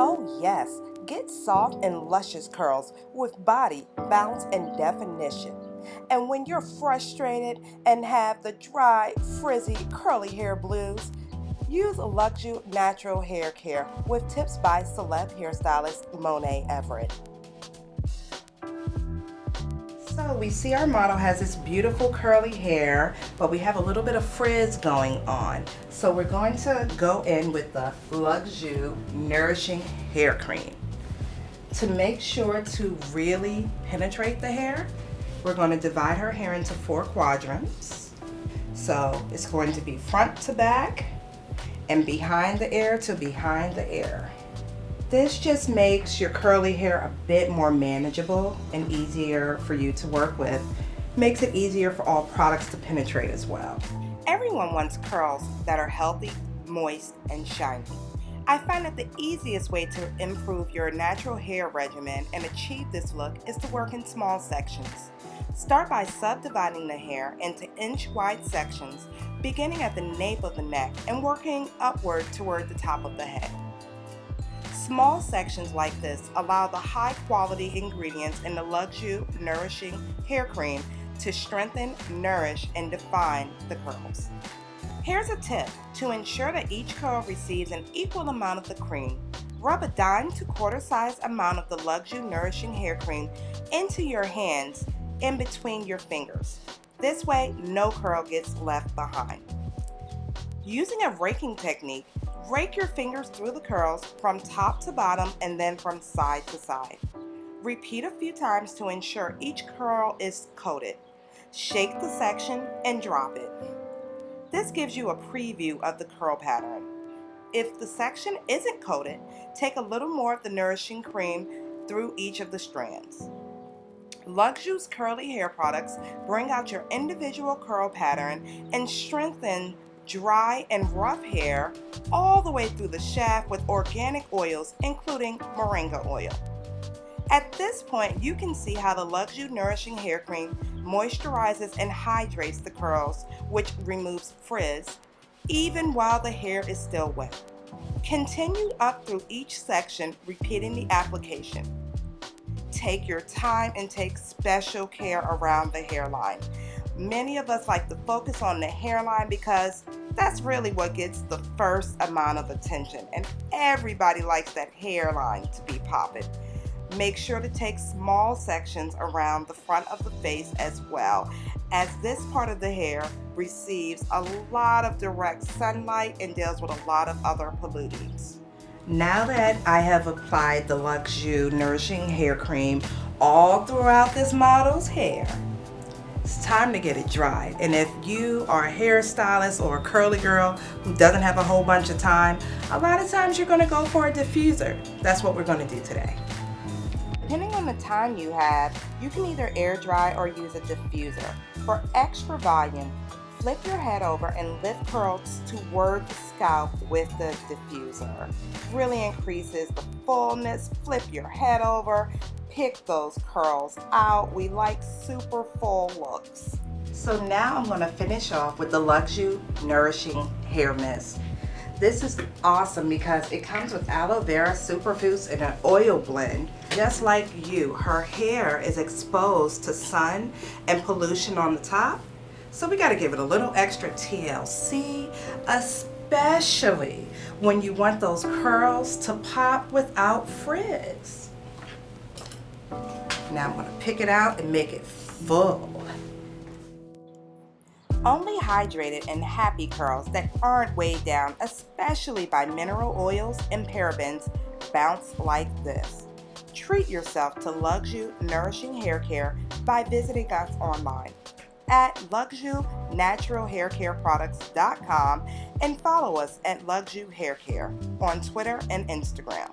Oh yes, get soft and luscious curls with body, bounce, and definition. And when you're frustrated and have the dry, frizzy, curly hair blues, use Luxju Natural Hair Care with tips by Celeb Hairstylist Monae Everett. So we see our model has this beautiful curly hair, but we have a little bit of frizz going on. So we're going to go in with the Luxju Nourishing Hair Cream. To make sure to really penetrate the hair, we're going to divide her hair into 4 quadrants. So it's going to be front to back and behind the ear to behind the ear. This just makes your curly hair a bit more manageable and easier for you to work with. Makes it easier for all products to penetrate as well. Everyone wants curls that are healthy, moist, and shiny. I find that the easiest way to improve your natural hair regimen and achieve this look is to work in small sections. Start by subdividing the hair into inch-wide sections, beginning at the nape of the neck and working upward toward the top of the head. Small sections like this allow the high-quality ingredients in the Luxju Nourishing Hair Cream to strengthen, nourish, and define the curls. Here's a tip to ensure that each curl receives an equal amount of the cream. Rub a dime to quarter-size amount of the Luxju Nourishing Hair Cream into your hands in between your fingers. This way, no curl gets left behind. Using a raking technique, rake your fingers through the curls from top to bottom and then from side to side. Repeat a few times to ensure each curl is coated. Shake the section and drop it. This gives you a preview of the curl pattern. If the section isn't coated, take a little more of the nourishing cream through each of the strands. Luxju's curly hair products bring out your individual curl pattern and strengthen dry and rough hair all the way through the shaft with organic oils, including moringa oil. At this point, you can see how the Luxju Nourishing Hair Cream moisturizes and hydrates the curls, which removes frizz, even while the hair is still wet. Continue up through each section, repeating the application. Take your time and take special care around the hairline. Many of us like to focus on the hairline because that's really what gets the first amount of attention, and everybody likes that hairline to be popping. Make sure to take small sections around the front of the face as well, as this part of the hair receives a lot of direct sunlight and deals with a lot of other pollutants. Now that I have applied the Luxju Nourishing Hair Cream all throughout this model's hair, it's time to get it dry. And if you are a hairstylist or a curly girl who doesn't have a whole bunch of time, a lot of times you're going to go for a diffuser. That's what we're going to do today. Depending on the time you have, you can either air dry or use a diffuser. For extra volume, flip your head over and lift curls toward the scalp with the diffuser. Really increases the fullness. Flip your head over, pick those curls out. We like super full looks. So now I'm going to finish off with the Luxju Nourishing Hair Mist. This is awesome because it comes with aloe vera superfoods and an oil blend. Just like you, her hair is exposed to sun and pollution on the top. So we got to give it a little extra TLC, especially when you want those curls to pop without frizz. Now I'm going to pick it out and make it full. Only hydrated and happy curls that aren't weighed down, especially by mineral oils and parabens, bounce like this. Treat yourself to Luxju Nourishing Hair Care by visiting us online at LuxjuNaturalHairCareProducts.com and follow us at Luxju Hair Care on Twitter and Instagram.